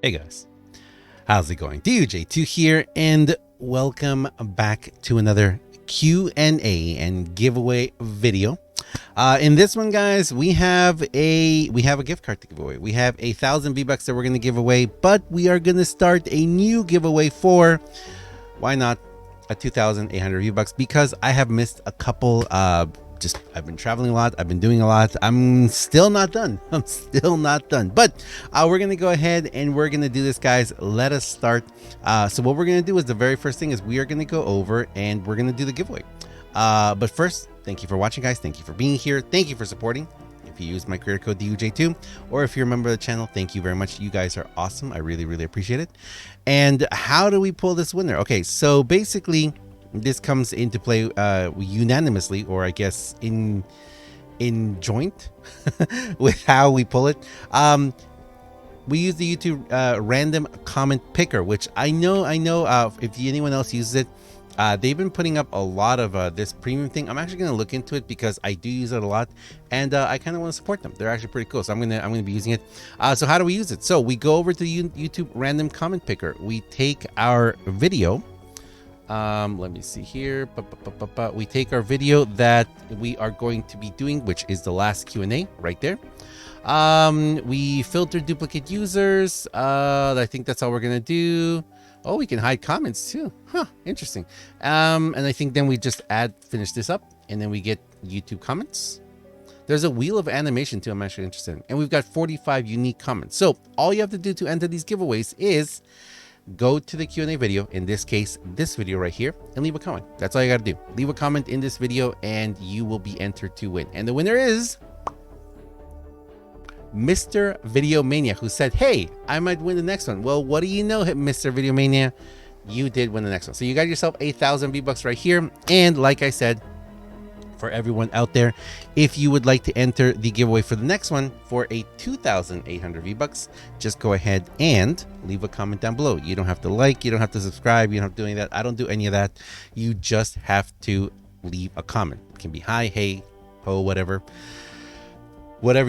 Hey guys, how's it going? DJ2 here, and welcome back to another Q&A and giveaway video. In this one, guys, we have a gift card to give away. We have 1,000 V-Bucks that we're going to give away, but we are going to start a new giveaway for, why not, a 2,800 V-Bucks, because I have missed a couple. I've been traveling a lot. I've been doing a lot. I'm still not done. But we're going to go ahead and we're going to do this, guys. Let us start. So what we're going to do is the very first thing is we are going to go over and we're going to do the giveaway. But first, thank you for watching, guys. Thank you for being here. Thank you for supporting. If you use my creator code DUJ2, or if you're a member of the channel, thank you very much. You guys are awesome. I really, really appreciate it. And how do we pull this winner? Okay, so basically, this comes into play unanimously, or I guess in joint with how we pull it. We use the YouTube random comment picker, which I know if anyone else uses it, they've been putting up a lot of this premium thing. I'm actually going to look into it because I do use it a lot, and I kind of want to support them. They're actually pretty cool, so I'm gonna be using it. So how do we use it? So we go over to the YouTube random comment picker. We take our video. Let me see here. We take our video that we are going to be doing, which is the last Q&A right there. We filter duplicate users. I think that's all we're gonna do. Oh, we can hide comments too. Huh, interesting. And I think then we just finish this up, and then we get YouTube comments. There's a wheel of animation too, I'm actually interested in. And we've got 45 unique comments. So all you have to do to enter these giveaways is go to the Q&A video, in this case, this video right here, and leave a comment. That's all you got to do. Leave a comment in this video, and you will be entered to win. And the winner is Mr. Video Mania, who said, hey, I might win the next one. Well, what do you know, Mr. Video Mania? You did win the next one. So you got yourself 1,000 V-Bucks right here. And like I said, for everyone out there, if you would like to enter the giveaway for the next one for a 2,800 V-Bucks, just go ahead and leave a comment down below. You don't have to like, you don't have to subscribe, you don't have to do any of that. I don't do any of that. You just have to leave a comment. It can be hi, hey, ho, whatever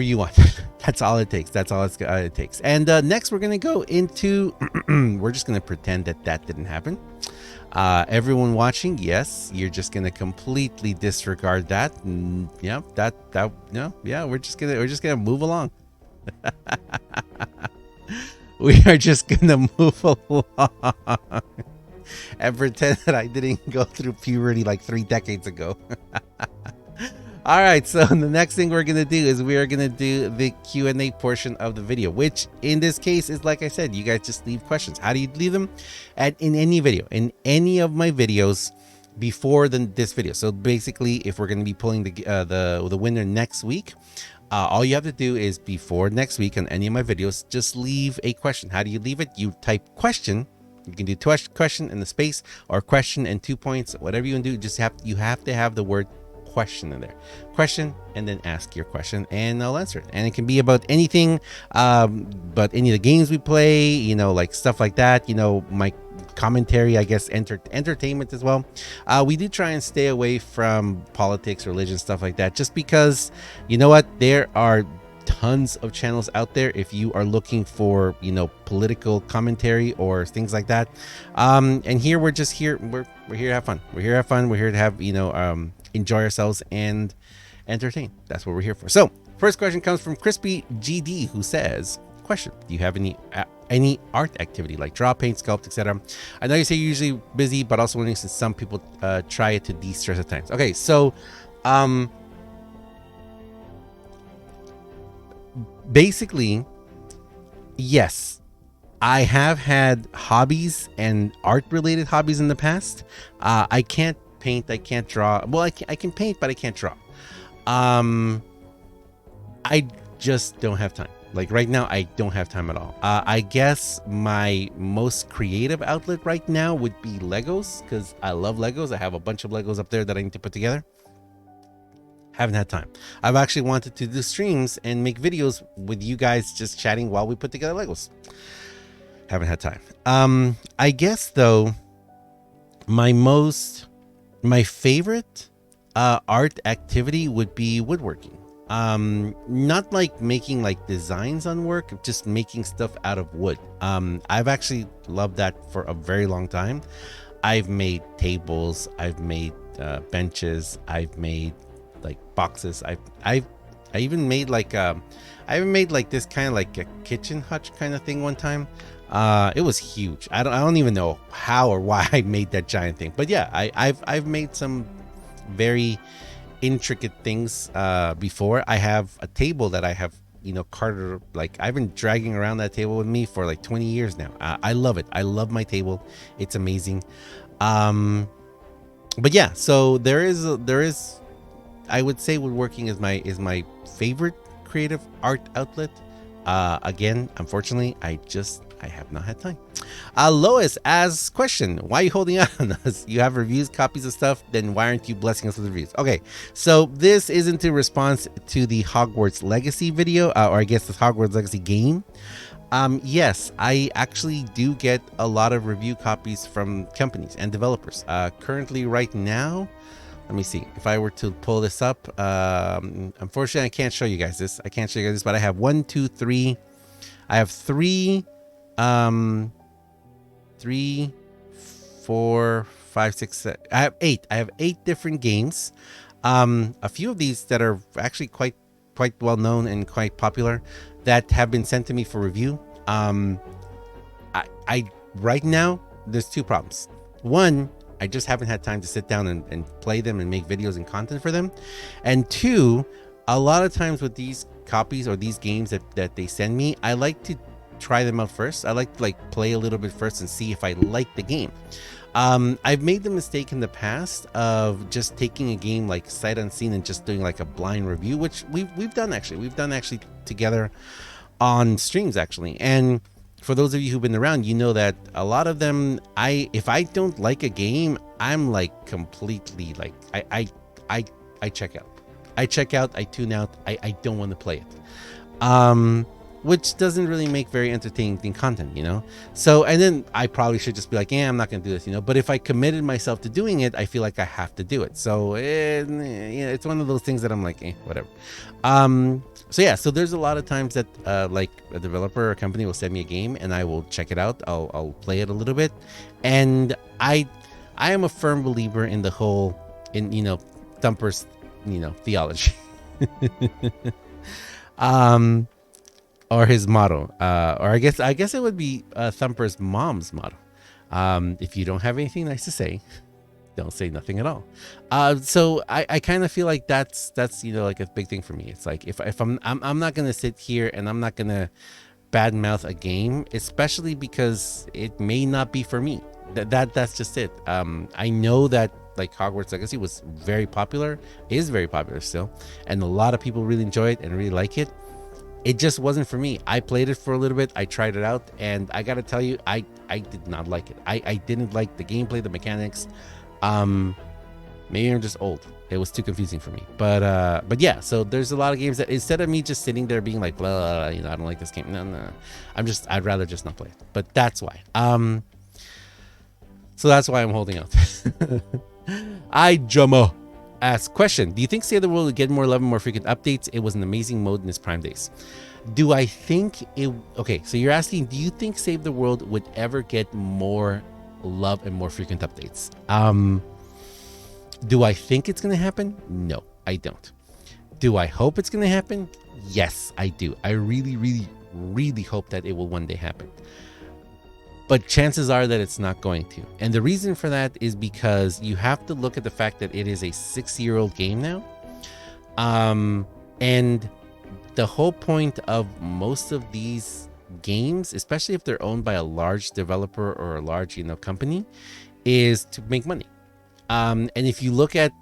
you want. That's all it takes. That's all it takes. And next we're gonna go into we're just gonna pretend that didn't happen. Everyone watching, yes, you're just gonna completely disregard that. Yeah, we're just gonna move along. We are just gonna move along and pretend that I didn't go through puberty like 3 decades ago. All right, so the next thing we're gonna do is we are gonna do the Q&A portion of the video, which in this case is, like I said, you guys just leave questions. How do you leave them? In any video, in any of my videos before this video. So basically, if we're gonna be pulling the winner next week, all you have to do is before next week on any of my videos, just leave a question. How do you leave it? You type question. You can do question in the space, or question and 2 points, whatever you want to do. Just you have to have the word question in there, question, and then ask your question, and I'll answer it. And it can be about anything, but any of the games we play, you know, like stuff like that, you know, my commentary, I guess, entertainment as well. We do try and stay away from politics, religion, stuff like that, just because, you know what, there are tons of channels out there if you are looking for, you know, political commentary or things like that. And here we're here to have fun. We're here to have fun. We're here to have, you know, enjoy ourselves and entertain. That's what we're here for. So first question comes from Crispy GD, who says, question, do you have any art activity like draw, paint, sculpt, etc.? I know you say you're usually busy, but also wondering since some people try it to de-stress at times. Okay, so basically, yes, I have had hobbies and art related hobbies in the past. I can't paint, I can't draw. Well, I can paint, but I can't draw. I just don't have time. Like right now, I don't have time at all. I guess my most creative outlet right now would be Legos, because I love Legos. I have a bunch of Legos up there that I need to put together. Haven't had time. I've actually wanted to do streams and make videos with you guys just chatting while we put together Legos. Haven't had time. I guess though, my favorite art activity would be woodworking. Not like making like designs on work, just making stuff out of wood. I've actually loved that for a very long time. I've made tables, I've made benches, I've made like boxes. I even made like I even made like this kind of like a kitchen hutch kind of thing one time. It was huge. I don't even know how or why I made that giant thing. But yeah, I've made some very intricate things before. I have a table that I have, carted, like I've been dragging around that table with me for like 20 years now. I love it. I love my table. It's amazing. But yeah, so there is I would say woodworking is my favorite creative art outlet. Again, unfortunately, I have not had time. Lois asks question: why are you holding out on us? You have reviews, copies of stuff. Then why aren't you blessing us with reviews? Okay, so this isn't a response to the Hogwarts Legacy video, or I guess the Hogwarts Legacy game. Yes, I actually do get a lot of review copies from companies and developers. Currently, right now, let me see. If I were to pull this up, unfortunately, I can't show you guys this. But I have 1, 2, 3. I have 3, 3, 4, 5, 6, 7. I have 8. I have 8 different games. A few of these that are actually quite well known and quite popular that have been sent to me for review. I right now there's 2 problems. One, I just haven't had time to sit down and play them and make videos and content for them. And 2, a lot of times with these copies or these games that they send me, I like to try them out first. I like to play a little bit first and see if I like the game. I've made the mistake in the past of just taking a game like sight unseen and just doing like a blind review, which we've done actually together on streams actually. And for those of you who've been around, you know that a lot of them, if I don't like a game, I'm like completely like I check out. I tune out. I don't want to play it. Which doesn't really make very entertaining content, So, and then I probably should just be like, yeah, I'm not gonna do this, But if I committed myself to doing it, I feel like I have to do it. So, it's one of those things that I'm like, whatever. So yeah, so there's a lot of times that like a developer or a company will send me a game and I will check it out. I'll play it a little bit, and I am a firm believer in the whole Thumper's theology. Or his motto, or I guess it would be Thumper's mom's motto. If you don't have anything nice to say, don't say nothing at all. So I kind of feel like that's like a big thing for me. It's like if I'm not gonna sit here and I'm not gonna badmouth a game, especially because it may not be for me. That's just it. I know that like Hogwarts Legacy was very popular, is very popular still, and a lot of people really enjoy it and really like it. It just wasn't for me. I played it for a little bit. I tried it out, and I gotta tell you, I did not like it. I didn't like the gameplay, the mechanics. Maybe I'm just old. It was too confusing for me. But yeah. So there's a lot of games that instead of me just sitting there being like, blah, I don't like this game. No. I'd rather just not play it. But that's why. So that's why I'm holding out. Jomo asks question: do you think Save the World would get more love and more frequent updates? It was an amazing mode in its prime days. Do I think it? Okay, so you're asking, do you think Save the World would ever get more love and more frequent updates? Do I think it's gonna happen? No, I don't. Do I hope it's gonna happen? Yes, I do. I really, really, really hope that it will one day happen. But chances are that it's not going to. And the reason for that is because you have to look at the fact that it is a 6-year-old game now. And the whole point of most of these games, especially if they're owned by a large developer or a large, company, is to make money. And if you look at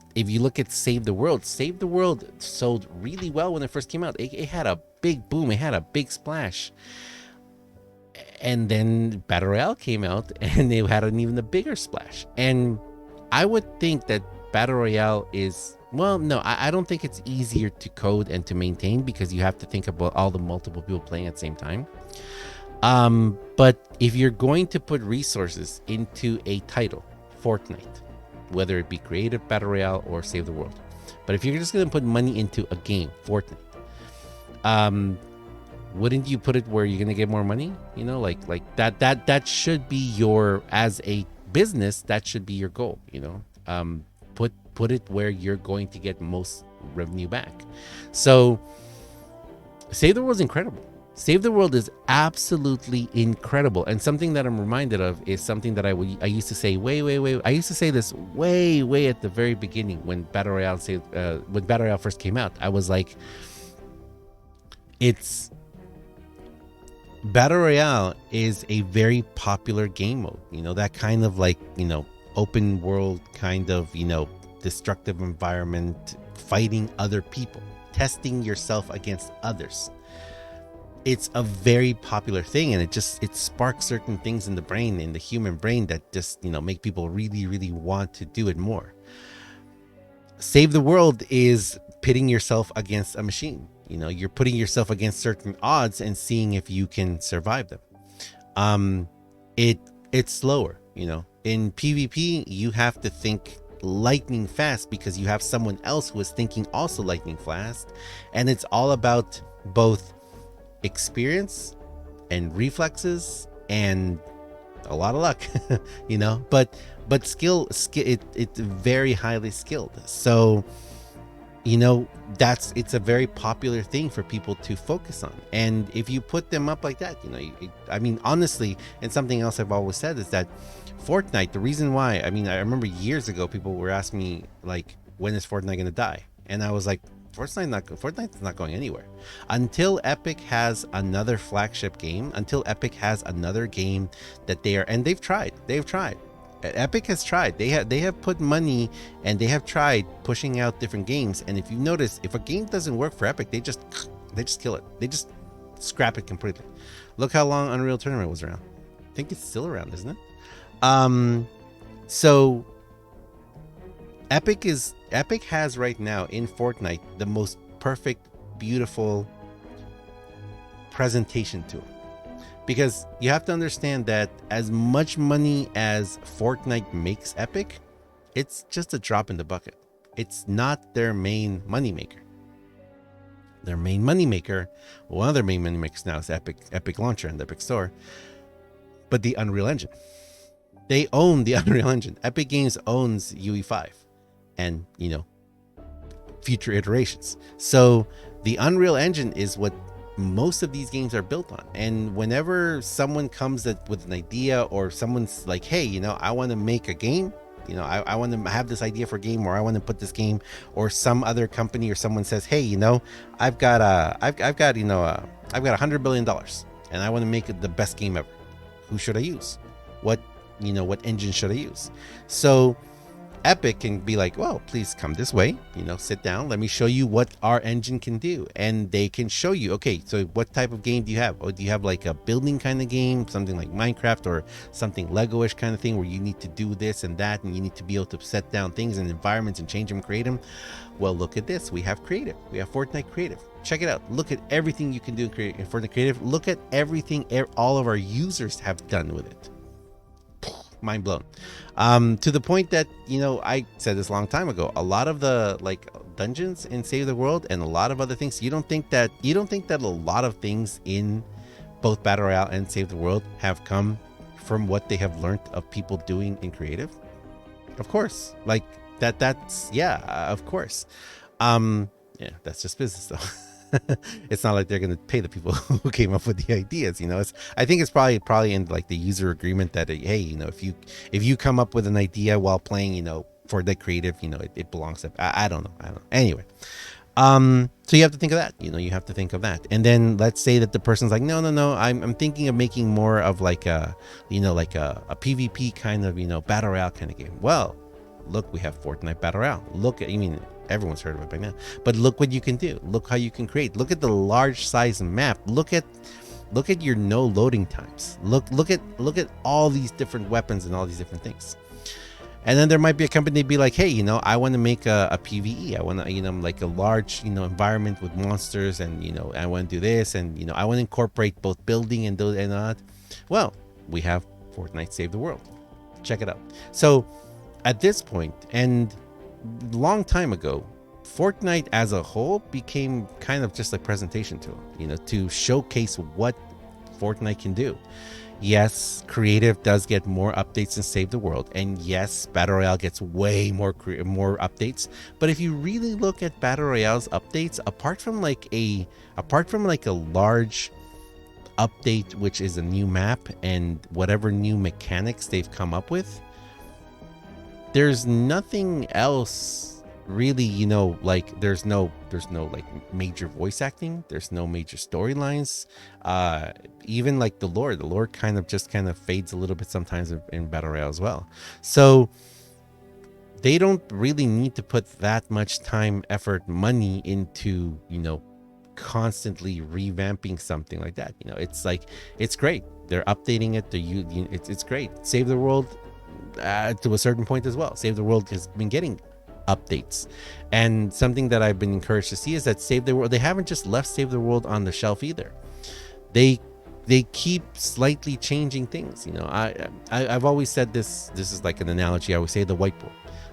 Save the World sold really well when it first came out. It had a big boom. It had a big splash. And then Battle Royale came out and they had an even a bigger splash. And I would think that Battle Royale is, well, no, I don't think it's easier to code and to maintain because you have to think about all the multiple people playing at the same time. But if you're going to put resources into a title, Fortnite, whether it be creative Battle Royale or Save the World, But if you're just going to put money into a game, Fortnite, wouldn't you put it where you're going to get more money? You know, like that should be your, as a business, that should be your goal, you know. Put it where you're going to get most revenue back. So Save the World is incredible. Save the World is absolutely incredible. And something that I'm reminded of is something that I used to say I used to say this way at the very beginning when Battle Royale first came out. I was like, Battle Royale is a very popular game mode. You know, that kind of like, you know, open world kind of, you know, destructive environment, fighting other people, testing yourself against others. It's a very popular thing, and it sparks certain things in the brain, in the human brain, that just, you know, make people really want to do it more. Save the World is pitting yourself against a machine. You know, you're putting yourself against certain odds and seeing if you can survive them. It's slower, you know. In PvP, you have to think lightning fast because you have someone else who is thinking also lightning fast, and it's all about both experience and reflexes and a lot of luck, you know, but skill, it's very highly skilled. So, you know, it's a very popular thing for people to focus on. And if you put them up like that, you know, I mean, honestly, and something else I've always said is that Fortnite, the reason why, I mean, I remember years ago, people were asking me, like, when is Fortnite going to die? And I was like, Fortnite's not going anywhere until Epic has another flagship game, until Epic has another game that they've tried. Epic has tried. They have put money, and they have tried pushing out different games. And if you notice, if a game doesn't work for Epic, they just kill it. They just scrap it completely. Look how long Unreal Tournament was around. I think it's still around, isn't it? So Epic has right now in Fortnite the most perfect, beautiful presentation to it. Because you have to understand that as much money as Fortnite makes Epic, it's just a drop in the bucket. It's not their main moneymaker. Their main moneymaker, one of their main moneymakers now is Epic Launcher and the Epic Store, but the Unreal Engine. They own the Unreal Engine. Epic Games owns UE5 and, you know, future iterations. So the Unreal Engine is what most of these games are built on. And whenever someone comes with an idea, or someone's like, hey, you know, I want to make a game, you know, I want to have this idea for a game, or I want to put this game, or some other company or someone says, hey, you know, I've got $100 billion and I want to make it the best game ever. Who should I use? What engine should I use? So Epic can be like, well, please come this way, you know, sit down, let me show you what our engine can do. And they can show you, okay, so what type of game do you have? Or do you have like a building kind of game, something like Minecraft, or something Lego-ish kind of thing where you need to do this and that, and you need to be able to set down things and environments and change them, create them? Well, look at this. We have Creative. We have Fortnite Creative. Check it out. Look at everything you can do in Fortnite Creative. Look at everything all of our users have done with it. Mind blown. To the point that, you know, I said this a long time ago, a lot of the like dungeons in Save the World and a lot of other things, you don't think that a lot of things in both Battle Royale and Save the World have come from what they have learned of people doing in creative? Of course. Like that's of course. Yeah, that's just business though. It's not like they're going to pay the people who came up with the ideas, you know. I think it's probably in like the user agreement that, hey, you know, if you come up with an idea while playing, you know, for the creative, you know, it belongs to, I don't know. Anyway, so you have to think of that, you know, you have to think of that. And then let's say that the person's like, no, I'm thinking of making more of like a, you know, like a PvP kind of, you know, battle royale kind of game. Well, look, we have Fortnite Battle Royale. Everyone's heard of it by now, but look what you can do. Look how you can create. Look at the large size map. Look at your no loading times. Look at all these different weapons and all these different things. And then there might be a company be like, hey, you know, I want to make a PvE. I want to, you know, like a large, you know, environment with monsters, and, you know, I want to do this, and, you know, I want to incorporate both building and those and that. Well, we have Fortnite Save the World. Check it out. So at this point, and long time ago, Fortnite as a whole became kind of just a presentation tool, to showcase what Fortnite can do. Yes, creative does get more updates than Save the World, and yes, Battle Royale gets way more updates. But if you really look at Battle Royale's updates, apart from like a large update, which is a new map and whatever new mechanics they've come up with, there's nothing else really, like there's no like major voice acting, there's no major storylines, even like the lore kind of fades a little bit sometimes in Battle Royale as well. So they don't really need to put that much time, effort, money into constantly revamping something like that. It's like, it's great, they're updating it, it's great. Save the World, to a certain point as well, Save the World has been getting updates, and something that I've been encouraged to see is that Save the World, they haven't just left Save the World on the shelf either. They keep slightly changing things. I've always said this is like an analogy. I always say the whiteboard.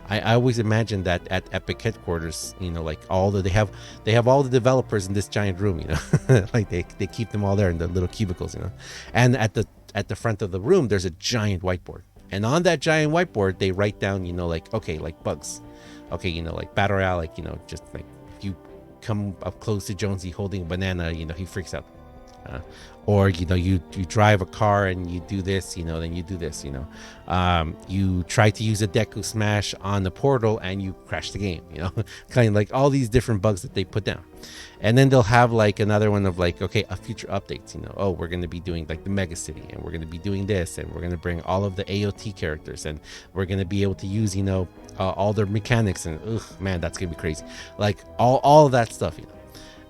I always imagine that at Epic headquarters, like they have all the developers in this giant room, like they keep them all there in the little cubicles, and at the front of the room there's a giant whiteboard, and on that giant whiteboard they write down, like, okay, like bugs, okay, like Battle Royale, like, just like if you come up close to Jonesy holding a banana, he freaks out. Or you drive a car and you do this, then you do this, you try to use a Deku smash on the portal and you crash the game, kind of like all these different bugs that they put down. And then they'll have like another one of like, okay, a future updates, oh, we're going to be doing like the mega city, and we're going to be doing this, and we're going to bring all of the AOT characters, and we're going to be able to use all their mechanics, and man, that's gonna be crazy, like all of that stuff,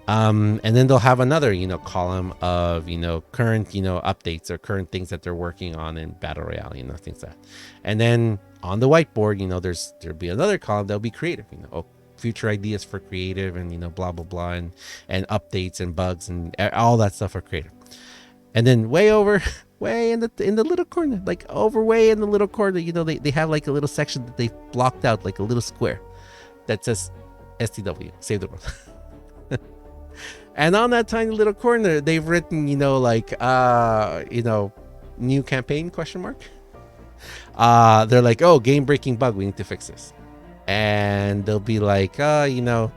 and then they'll have another column of current updates or current things that they're working on in Battle Royale, things like that. And then on the whiteboard, there'll be another column that'll be creative, future ideas for creative, and blah blah blah, and updates and bugs and all that stuff for creative. And then way in the little corner, like way in the little corner, they have like a little section that they've blocked out, like a little square that says STW, Save the World. And on that tiny little corner, they've written, new campaign ? They're like, oh, game breaking bug, we need to fix this. And they'll be like, update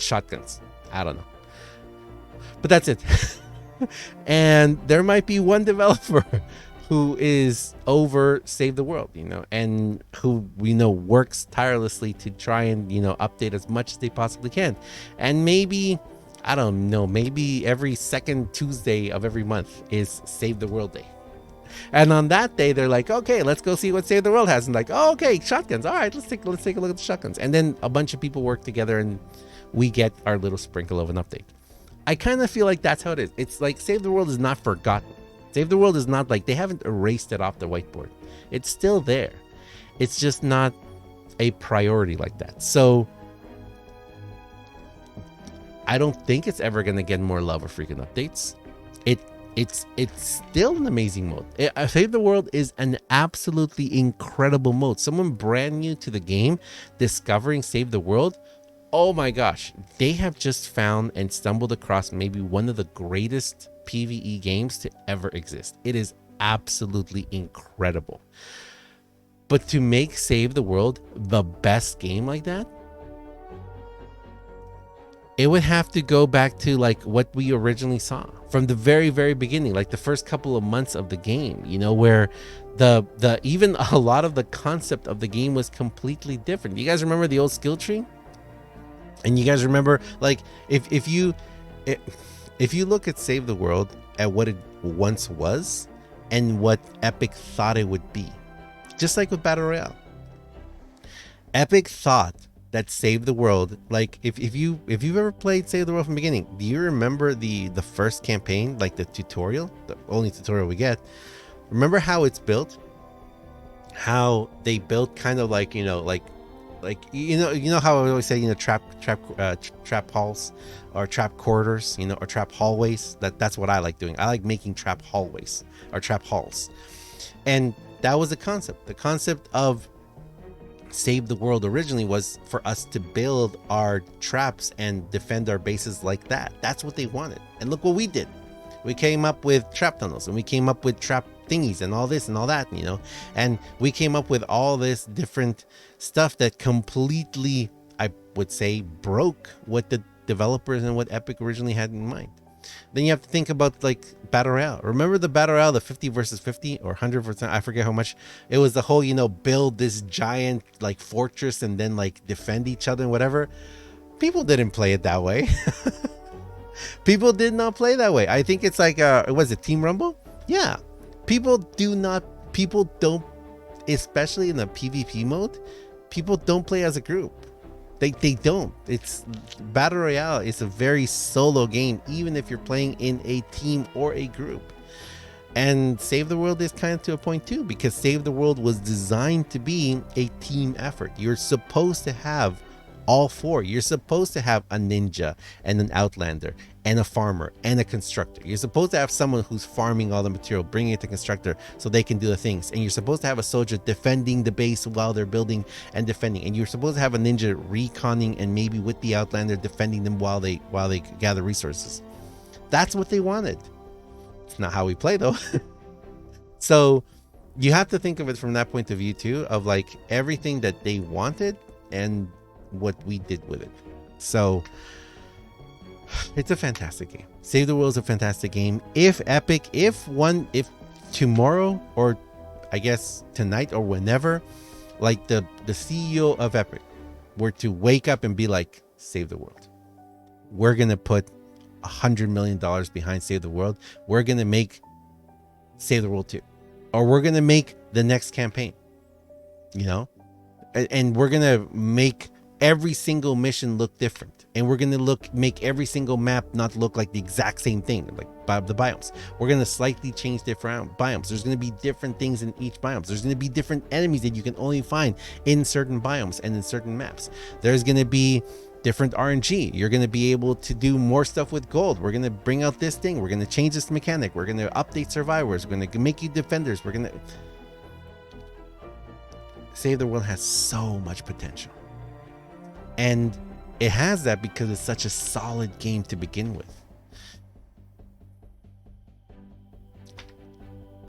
shotguns. I don't know. But that's it. And there might be one developer who is over Save the World, and who works tirelessly to try and update as much as they possibly can. And maybe, I don't know, maybe every second Tuesday of every month is Save the World Day. And on that day, they're like, okay, let's go see what Save the World has. And like, oh, okay, shotguns. All right, let's take a look at the shotguns. And then a bunch of people work together and we get our little sprinkle of an update. I kind of feel like that's how it is. It's like Save the World is not forgotten. Save the World is not like, they haven't erased it off the whiteboard. It's still there. It's just not a priority like that. So I don't think it's ever going to get more love or freaking updates. It's still an amazing mode. Save the World is an absolutely incredible mode. Someone brand new to the game discovering Save the World, oh my gosh, they have just found and stumbled across maybe one of the greatest PvE games to ever exist. It is absolutely incredible. But to make Save the World the best game like that, it would have to go back to like what we originally saw from the very, very beginning, like the first couple of months of the game, where the even a lot of the concept of the game was completely different. You guys remember the old skill tree? And you guys remember, like, if you look at Save the World at what it once was and what Epic thought it would be, just like with Battle Royale, Epic thought that Save the World, like if you've ever played Save the World from the beginning, do you remember the first campaign, like the tutorial, the only tutorial we get? Remember how it's built? How they built kind of like, you know how I always say, trap halls or trap corridors, or trap hallways. That's what I like doing. I like making trap hallways or trap halls. And that was the concept of Save the World originally was for us to build our traps and defend our bases like that. That's what they wanted. And look what we did. We came up with trap tunnels, and we came up with trap thingies and all this and all that, you know, and we came up with all this different stuff that completely, I would say, broke what the developers and what Epic originally had in mind. Then you have to think about like Battle Royale. Remember the Battle Royale, the 50 versus 50 or 100%, I forget how much. It was the whole, you know, build this giant like fortress and then like defend each other and whatever. People didn't play it that way. People did not play that way. I think it's like, was it Team Rumble? Yeah. People don't, especially in the PvP mode, people don't play as a group. They don't. It's Battle Royale is a very solo game, even if you're playing in a team or a group. And Save the World is kind of to a point too, because Save the World was designed to be a team effort. You're supposed to have all four. You're supposed to have a ninja and an outlander and a farmer and a constructor. You're supposed to have someone who's farming all the material, bringing it to constructor so they can do the things. And you're supposed to have a soldier defending the base while they're building and defending. And you're supposed to have a ninja reconning and maybe with the outlander defending them while they gather resources. That's what they wanted. It's not how we play though. So you have to think of it from that point of view too, of like everything that they wanted and what we did with it. So it's a fantastic game. Save the World is a fantastic game. If tomorrow, or I guess tonight or whenever, like the CEO of Epic were to wake up and be like, Save the World, we're gonna put $100 million behind Save the World, we're gonna make Save the World 2, or we're gonna make the next campaign, you know, and we're gonna make every single mission look different, and we're gonna make every single map not look like the exact same thing, like the biomes. We're gonna slightly change different biomes. There's gonna be different things in each biomes. There's gonna be different enemies that you can only find in certain biomes and in certain maps. There's gonna be different RNG. You're gonna be able to do more stuff with gold. We're gonna bring out this thing. We're gonna change this mechanic. We're gonna update survivors. We're gonna make you defenders. We're gonna Save the World has so much potential. And it has that because it's such a solid game to begin with.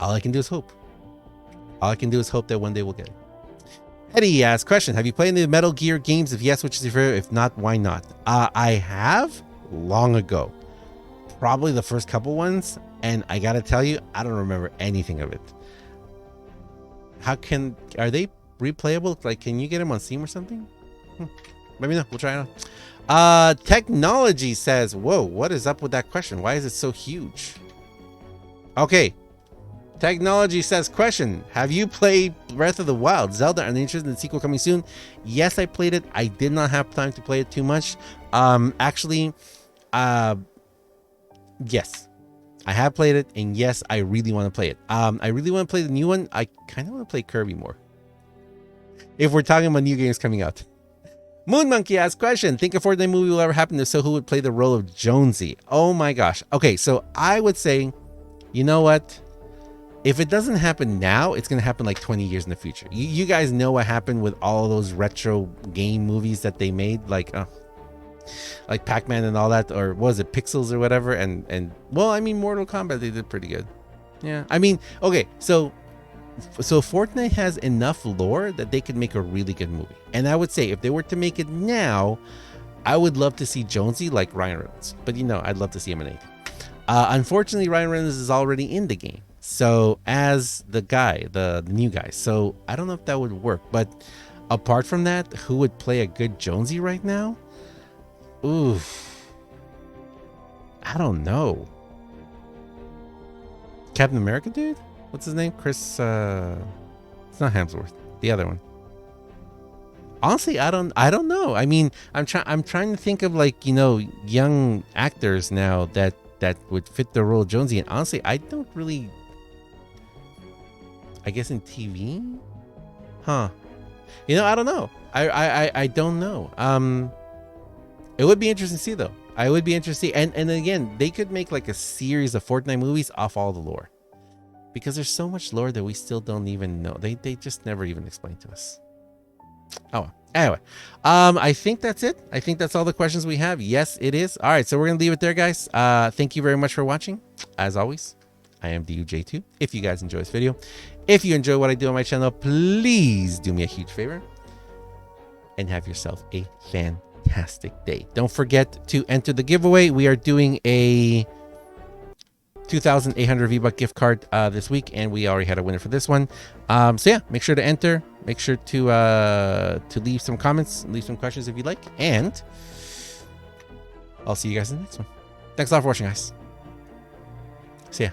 All I can do is hope. All I can do is hope that one day we'll get it. Eddie asks, question, have you played the Metal Gear games? If yes, which is your favorite? If not, why not? I have long ago. Probably the first couple ones. And I gotta tell you, I don't remember anything of it. Are they replayable? Like, can you get them on Steam or something? Maybe not. We'll try it out. Technology says, whoa, what is up with that question? Why is it so huge? Okay. Technology says, question, have you played Breath of the Wild? Zelda, are they interested in the sequel coming soon? Yes, I played it. I did not have time to play it too much. Actually, yes, I have played it, and yes, I really want to play it. I really want to play the new one. I kind of want to play Kirby more. If we're talking about new games coming out. Moon Monkey asks, question, think a Fortnite movie will ever happen? If so, who would play the role of Jonesy? Oh my gosh. Okay, so I would say, you know what? If it doesn't happen now, it's going to happen like 20 years in the future. You guys know what happened with all those retro game movies that they made, like Pac-Man and all that, or what was it, Pixels or whatever? And well, I mean, Mortal Kombat, they did pretty good. Yeah, I mean, okay, so Fortnite has enough lore that they could make a really good movie. And I would say if they were to make it now, I would love to see Jonesy like Ryan Reynolds. But, you know, I'd love to see him in anything. Unfortunately, Ryan Reynolds is already in the game. So as the guy, the new guy. So I don't know if that would work. But apart from that, who would play a good Jonesy right now? Ooh, I don't know. Captain America dude? What's his name? Chris, it's not Hemsworth. The other one. Honestly, I don't know. I mean, I'm trying to think of, like, you know, young actors now that would fit the role of Jonesy. And honestly, I don't really, I guess in TV? Huh. You know, I don't know. I don't know. It would be interesting to see though. I would be interested. And again, they could make like a series of Fortnite movies off all the lore. Because there's so much lore that we still don't even know. They just never even explain to us. Oh, anyway, I think that's it. I think that's all the questions we have. Yes, it is. All right, so we're gonna leave it there, guys. Thank you very much for watching. As always, I am DUJ2. If you guys enjoy this video, if you enjoy what I do on my channel, please do me a huge favor and have yourself a fantastic day. Don't forget to enter the giveaway. We are doing a 2,800 V-Buck gift card this week, and we already had a winner for this one. So yeah, make sure to enter. Make sure to leave some comments, leave some questions if you'd like, and I'll see you guys in the next one. Thanks a lot for watching, guys. See ya.